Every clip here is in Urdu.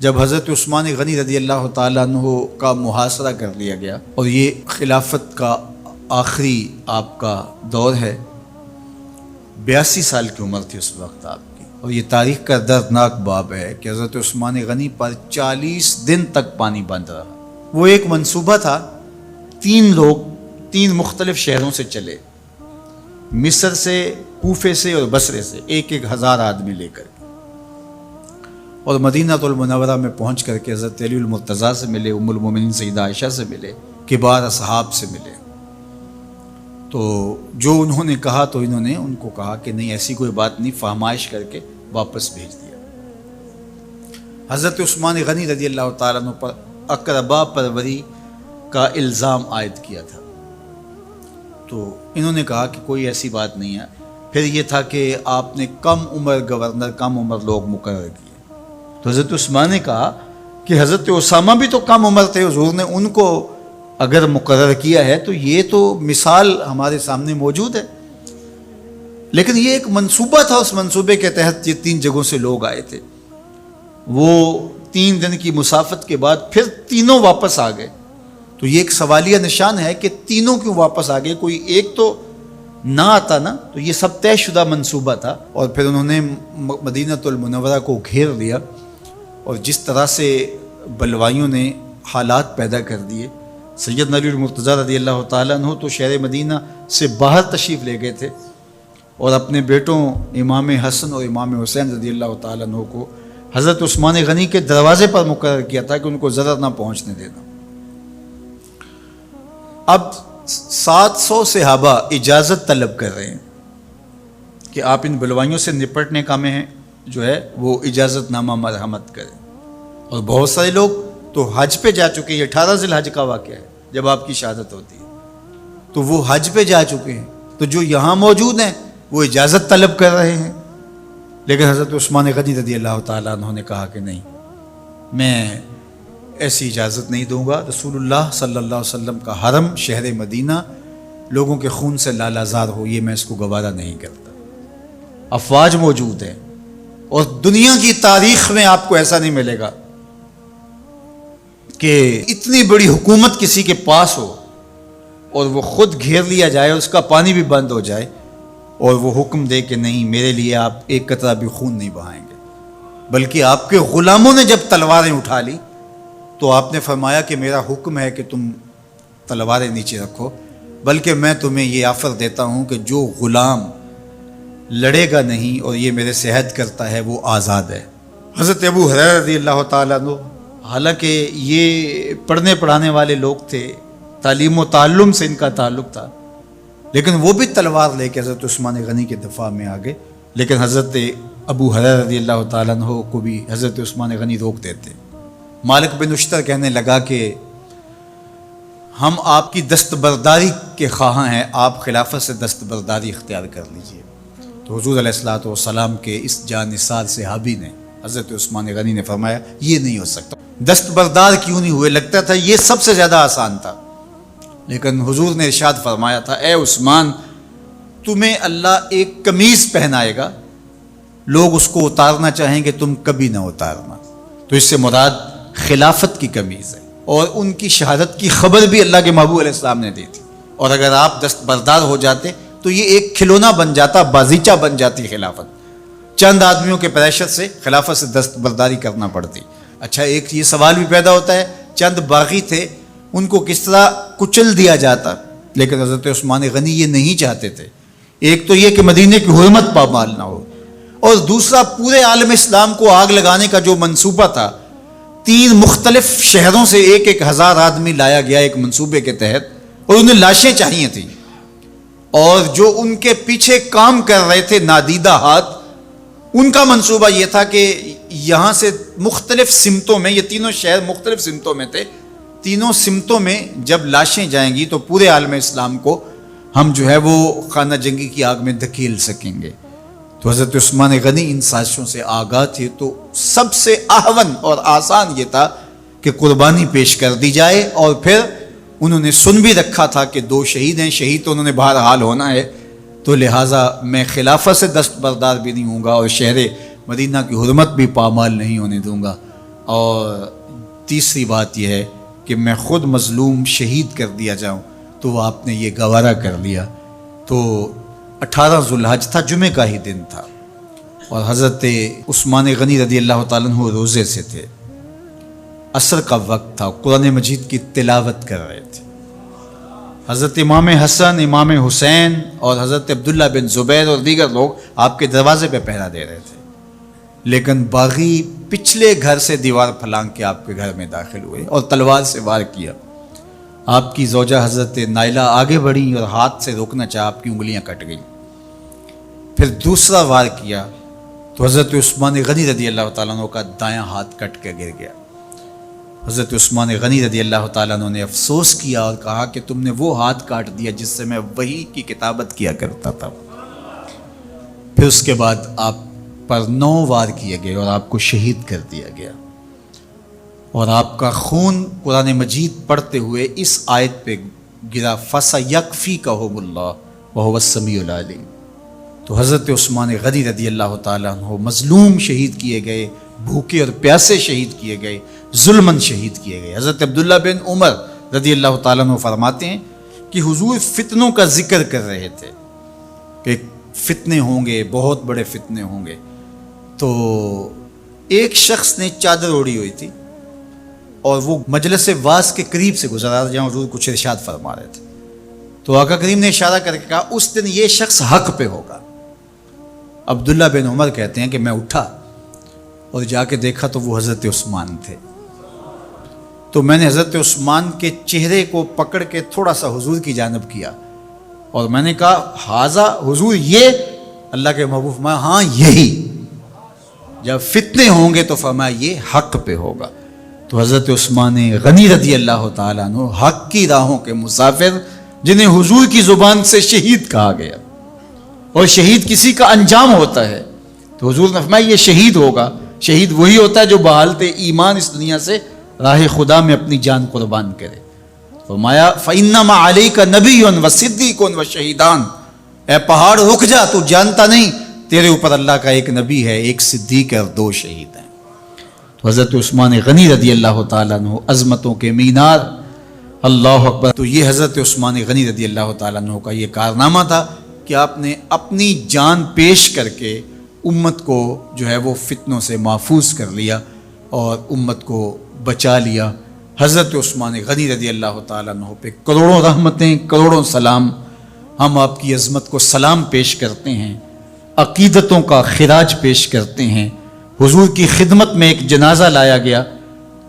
جب حضرت عثمان غنی رضی اللہ تعالیٰ عنہ کا محاصرہ کر لیا گیا اور یہ خلافت کا آخری آپ کا دور ہے، 82 سال کی عمر تھی اس وقت آپ کی، اور یہ تاریخ کا دردناک باب ہے کہ حضرت عثمان غنی پر 40 دن تک پانی بند رہا۔ وہ ایک منصوبہ تھا، 3 لوگ 3 مختلف شہروں سے چلے، مصر سے، کوفے سے اور بصرے سے، 1000 آدمی لے کر، اور مدینہ المنورہ میں پہنچ کر کے حضرت علی المرتضیٰ سے ملے، ام المومنین سیدہ عائشہ سے ملے، کبار اصحاب سے ملے۔ تو جو انہوں نے کہا تو انہوں نے ان کو کہا کہ نہیں، ایسی کوئی بات نہیں، فہمائش کر کے واپس بھیج دیا۔ حضرت عثمان غنی رضی اللہ تعالیٰ عنہ پر اقربا پروری کا الزام عائد کیا تھا، تو انہوں نے کہا کہ کوئی ایسی بات نہیں ہے۔ پھر یہ تھا کہ آپ نے کم عمر گورنر، کم عمر لوگ مقرر کیے، تو حضرت عثمان نے کہا کہ حضرت اسامہ بھی تو کم عمر تھے، حضور نے ان کو اگر مقرر کیا ہے تو یہ تو مثال ہمارے سامنے موجود ہے۔ لیکن یہ ایک منصوبہ تھا، اس منصوبے کے تحت یہ 3 جگہوں سے لوگ آئے تھے۔ وہ 3 دن کی مسافت کے بعد پھر تینوں واپس آ گئے، تو یہ ایک سوالیہ نشان ہے کہ تینوں کیوں واپس آ گئے، کوئی ایک تو نہ آتا نا۔ تو یہ سب طے شدہ منصوبہ تھا، اور پھر انہوں نے مدینہ المنورہ کو گھیر لیا، اور جس طرح سے بلوائیوں نے حالات پیدا کر دیے۔ سیدنا علی المرتضیٰ رضی اللہ تعالیٰ عنہ تو شہر مدینہ سے باہر تشریف لے گئے تھے، اور اپنے بیٹوں امام حسن اور امام حسین رضی اللہ تعالیٰ عنہ کو حضرت عثمان غنی کے دروازے پر مقرر کیا تھا کہ ان کو ضرر نہ پہنچنے دینا۔ اب 700 صحابہ اجازت طلب کر رہے ہیں کہ آپ ان بلوائیوں سے نپٹنے کا میں جو ہے وہ اجازت نامہ مرحمت کریں، اور بہت سارے لوگ تو حج پہ جا چکے ہیں۔ یہ 18 ذی الحج کا واقعہ ہے جب آپ کی شہادت ہوتی ہے، تو وہ حج پہ جا چکے ہیں، تو جو یہاں موجود ہیں وہ اجازت طلب کر رہے ہیں۔ لیکن حضرت عثمان غنی رضی اللہ تعالیٰ عنہ نے کہا کہ نہیں، میں ایسی اجازت نہیں دوں گا۔ رسول اللہ صلی اللہ علیہ وسلم کا حرم شہر مدینہ لوگوں کے خون سے لالازار ہو، یہ میں اس کو گوارا نہیں کرتا۔ افواج موجود ہیں، اور دنیا کی تاریخ میں آپ کو ایسا نہیں ملے گا کہ اتنی بڑی حکومت کسی کے پاس ہو اور وہ خود گھیر لیا جائے، اس کا پانی بھی بند ہو جائے، اور وہ حکم دے کہ نہیں، میرے لیے آپ ایک قطرہ بھی خون نہیں بہائیں گے۔ بلکہ آپ کے غلاموں نے جب تلواریں اٹھا لی تو آپ نے فرمایا کہ میرا حکم ہے کہ تم تلواریں نیچے رکھو، بلکہ میں تمہیں یہ آفر دیتا ہوں کہ جو غلام لڑے گا نہیں اور یہ میرے سے عہد کرتا ہے وہ آزاد ہے۔ حضرت ابو ہریرہ رضی اللہ تعالیٰ عنہ، حالانکہ یہ پڑھنے پڑھانے والے لوگ تھے، تعلیم و تعلم سے ان کا تعلق تھا، لیکن وہ بھی تلوار لے کے حضرت عثمان غنی کے دفاع میں آ گئے۔ لیکن حضرت ابو ہریرہ رضی اللہ تعالیٰ عنہ کو بھی حضرت عثمان غنی روک دیتے۔ مالک بن اشتر کہنے لگا کہ ہم آپ کی دستبرداری کے خواہاں ہیں، آپ خلافت سے دستبرداری اختیار کر لیجئے۔ تو حضور علیہ الصلوۃ والسلام کے اس جانثار صحابی نے حضرت عثمان غنی نے فرمایا یہ نہیں ہو سکتا۔ دستبردار کیوں نہیں ہوئے؟ لگتا تھا یہ سب سے زیادہ آسان تھا، لیکن حضور نے ارشاد فرمایا تھا، اے عثمان، تمہیں اللہ ایک قمیض پہنائے گا، لوگ اس کو اتارنا چاہیں گے، تم کبھی نہ اتارنا۔ تو اس سے مراد خلافت کی قمیض ہے، اور ان کی شہادت کی خبر بھی اللہ کے محبوب علیہ السلام نے دی تھی، اور اگر آپ دستبردار ہو جاتے تو یہ ایک کھلونا بن جاتا، بازیچہ بن جاتی خلافت۔ چند آدمیوں کے پریشر سے خلافت سے دستبرداری کرنا پڑتی۔ اچھا، ایک یہ سوال بھی پیدا ہوتا ہے، چند باغی تھے، ان کو کس طرح کچل دیا جاتا؟ لیکن حضرت عثمان غنی یہ نہیں چاہتے تھے۔ ایک تو یہ کہ مدینے کی حرمت پامال نہ ہو، اور دوسرا پورے عالم اسلام کو آگ لگانے کا جو منصوبہ تھا، 3 مختلف شہروں سے 1000 آدمی لایا گیا ایک منصوبے کے تحت، اور انہیں لاشیں چاہیے تھیں، اور جو ان کے پیچھے کام کر رہے تھے نادیدہ ہاتھ، ان کا منصوبہ یہ تھا کہ یہاں سے مختلف سمتوں میں، یہ تینوں شہر مختلف سمتوں میں تھے، تینوں سمتوں میں جب لاشیں جائیں گی تو پورے عالم اسلام کو ہم جو ہے وہ خانہ جنگی کی آگ میں دھکیل سکیں گے۔ تو حضرت عثمان غنی ان سازشوں سے آگاہ تھے، تو سب سے اہون اور آسان یہ تھا کہ قربانی پیش کر دی جائے، اور پھر انہوں نے سن بھی رکھا تھا کہ 2 شہید ہیں، شہید تو انہوں نے بہرحال ہونا ہے، تو لہٰذا میں خلافت سے دستبردار بھی نہیں ہوں گا، اور شہر مدینہ کی حرمت بھی پامال نہیں ہونے دوں گا۔ اور تیسری بات یہ ہے کہ میں خود مظلوم شہید کر دیا جاؤں، تو وہ آپ نے یہ گوارا کر لیا۔ تو 18 ذوالحج تھا، جمعہ کا ہی دن تھا، اور حضرت عثمان غنی رضی اللہ تعالیٰ عنہ روزے سے تھے، عصر کا وقت تھا، قرآن مجید کی تلاوت کر رہے تھے۔ حضرت امام حسن، امام حسین اور حضرت عبداللہ بن زبیر اور دیگر لوگ آپ کے دروازے پہ پہرا دے رہے تھے، لیکن باغی پچھلے گھر سے دیوار پھلانگ کے آپ کے گھر میں داخل ہوئے اور تلوار سے وار کیا۔ آپ کی زوجہ حضرت نائلہ آگے بڑھی اور ہاتھ سے روکنا چاہا، آپ کی انگلیاں کٹ گئیں۔ پھر دوسرا وار کیا تو حضرت عثمان غنی رضی اللہ تعالیٰ عنہ کا دایاں ہاتھ کٹ کے گر گیا۔ حضرت عثمان غنی رضی اللہ تعالیٰ عنہ نے افسوس کیا اور کہا کہ تم نے وہ ہاتھ کاٹ دیا جس سے میں وحی کی کتابت کیا کرتا تھا۔ پھر اس کے بعد آپ پر 9 وار کیے گئے اور آپ کو شہید کر دیا گیا، اور آپ کا خون قرآن مجید پڑھتے ہوئے اس آیت پہ گرا، فَسَيَكْفِيكَهُمُ اللَّهُ وَهُوَ السَّمِيعُ الْعَلِيمُ۔ تو حضرت عثمان غنی رضی اللہ تعالیٰ عنہ مظلوم شہید کیے گئے، بھوکے اور پیاسے شہید کیے گئے، ظلماً شہید کیے گئے۔ حضرت عبداللہ بن عمر رضی اللہ تعالیٰ عنہ فرماتے ہیں کہ حضور فتنوں کا ذکر کر رہے تھے کہ فتنے ہوں گے، بہت بڑے فتنے ہوں گے۔ تو ایک شخص نے چادر اوڑھی ہوئی تھی اور وہ مجلس واعظ کے قریب سے گزرا جہاں حضور کچھ ارشاد فرما رہے تھے، تو آقا کریم نے اشارہ کر کے کہا اس دن یہ شخص حق پہ ہوگا۔ عبداللہ بن عمر کہتے ہیں کہ میں اٹھا اور جا کے دیکھا تو وہ حضرت عثمان تھے۔ تو میں نے حضرت عثمان کے چہرے کو پکڑ کے تھوڑا سا حضور کی جانب کیا اور میں نے کہا حاضہ حضور، یہ اللہ کے محبوب فرمایا ہاں یہی، جب فتنے ہوں گے تو فرمایا یہ حق پہ ہوگا۔ تو حضرت عثمان غنی رضی اللہ تعالیٰ عنہ حق کی راہوں کے مسافر، جنہیں حضور کی زبان سے شہید کہا گیا، اور شہید کسی کا انجام ہوتا ہے، تو حضور نے فرمایا یہ شہید ہوگا۔ شہید وہی ہوتا ہے جو بحالت ایمان اس دنیا سے راہ خدا میں اپنی جان قربان کرے۔ فرمایا فَإِنَّمَا عَلَيْكَ نَبِيٌّ وَصِدِّيقٌ وَشَهِيدَانِ، اے پہاڑ رک جا، تو جانتا نہیں تیرے اوپر اللہ کا ایک نبی ہے، ایک صدیق ہے اور 2 شہید ہیں۔ تو حضرت عثمان غنی رضی اللہ تعالیٰ عنہ عظمتوں کے مینار، اللہ اکبر۔ تو یہ حضرت عثمان غنی رضی اللہ تعالیٰ عنہ کا یہ کارنامہ تھا کہ آپ نے اپنی جان پیش کر کے امت کو جو ہے وہ فتنوں سے محفوظ کر لیا اور امت کو بچا لیا۔ حضرت عثمان غنی رضی اللہ تعالیٰ عنہ پہ کروڑوں رحمتیں، کروڑوں سلام۔ ہم آپ کی عظمت کو سلام پیش کرتے ہیں، عقیدتوں کا خراج پیش کرتے ہیں۔ حضور کی خدمت میں ایک جنازہ لایا گیا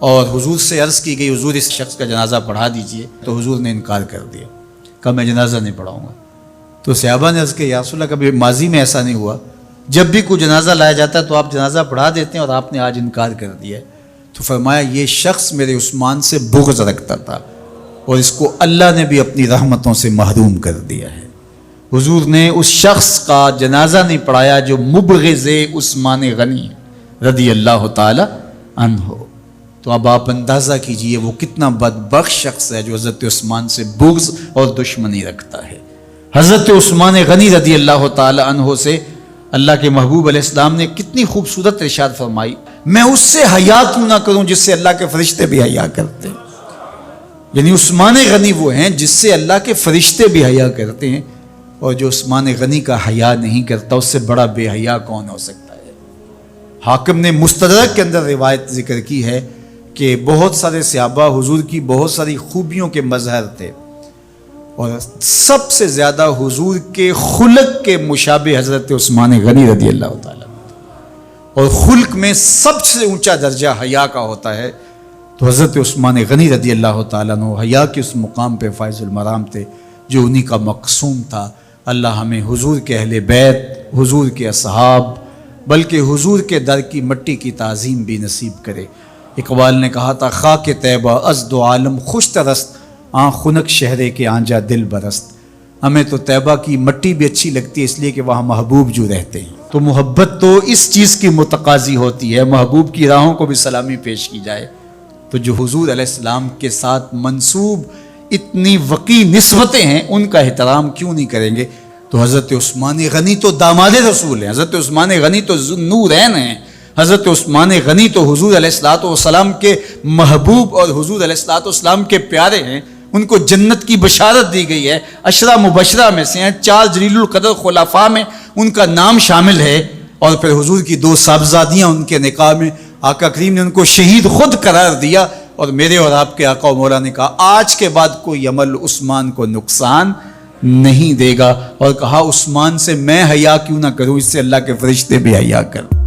اور حضور سے عرض کی گئی حضور اس شخص کا جنازہ پڑھا دیجئے، تو حضور نے انکار کر دیا، کہا میں جنازہ نہیں پڑھاؤں گا۔ تو صحابہ نے عرض کہ یا رسول اللہ کبھی ماضی میں ایسا نہیں ہوا، جب بھی کوئی جنازہ لایا جاتا ہے تو آپ جنازہ پڑھا دیتے ہیں اور آپ نے آج انکار کر دیا ہے۔ تو فرمایا یہ شخص میرے عثمان سے بغض رکھتا تھا اور اس کو اللہ نے بھی اپنی رحمتوں سے محروم کر دیا ہے۔ حضور نے اس شخص کا جنازہ نہیں پڑھایا جو مبغض عثمان غنی رضی اللہ تعالی عنہ۔ تو اب آپ اندازہ کیجئے وہ کتنا بدبخت شخص ہے جو حضرت عثمان سے بغض اور دشمنی رکھتا ہے۔ حضرت عثمان غنی رضی اللہ تعالی عنہ سے اللہ کے محبوب علیہ السلام نے کتنی خوبصورت ارشاد فرمائی، میں اس سے حیا کیوں نہ کروں جس سے اللہ کے فرشتے بھی حیا کرتے ہیں۔ یعنی عثمان غنی وہ ہیں جس سے اللہ کے فرشتے بھی حیا کرتے ہیں، اور جو عثمان غنی کا حیا نہیں کرتا اس سے بڑا بے حیا کون ہو سکتا ہے۔ حاکم نے مستدرک کے اندر روایت ذکر کی ہے کہ بہت سارے صحابہ حضور کی بہت ساری خوبیوں کے مظہر تھے، اور سب سے زیادہ حضور کے خلق کے مشابہ حضرت عثمان غنی رضی اللہ تعالیٰ، اور خلق میں سب سے اونچا درجہ حیا کا ہوتا ہے۔ تو حضرت عثمان غنی رضی اللہ تعالیٰ عنہ حیا کے اس مقام پہ فائز المرام تھے جو انہی کا مقصوم تھا۔ اللہ ہمیں حضور کے اہل بیت، حضور کے اصحاب، بلکہ حضور کے در کی مٹی کی تعظیم بھی نصیب کرے۔ اقبال نے کہا تھا خاک طیبہ از دو عالم خوش ترست، آن خنک شہرے کے آنجا دل برست۔ ہمیں تو طیبہ کی مٹی بھی اچھی لگتی ہے اس لیے کہ وہاں محبوب جو رہتے ہیں۔ تو محبت تو اس چیز کی متقاضی ہوتی ہے، محبوب کی راہوں کو بھی سلامی پیش کی جائے۔ تو جو حضور علیہ السلام کے ساتھ منسوب اتنی وقی نسبتیں ہیں ان کا احترام کیوں نہیں کریں گے؟ تو حضرت عثمان غنی تو داماد رسول ہیں، حضرت عثمان غنی تو ذو النورین ہیں، حضرت عثمان غنی تو حضور علیہ الصلوۃ والسلام کے محبوب اور حضور علیہ الصلوۃ والسلام کے پیارے ہیں، ان کو جنت کی بشارت دی گئی ہے، عشرہ مبشرہ میں سے ہیں، 4 جلیل القدر خلفاء میں ان کا نام شامل ہے، اور پھر حضور کی 2 صاحبزادیاں ان کے نکاح میں آقا کریم نے ان کو شہید خود قرار دیا، اور میرے اور آپ کے آقا و مولا نے کہا آج کے بعد کوئی عمل عثمان کو نقصان نہیں دے گا، اور کہا عثمان سے میں حیا کیوں نہ کروں، اس سے اللہ کے فرشتے بھی حیا کریں۔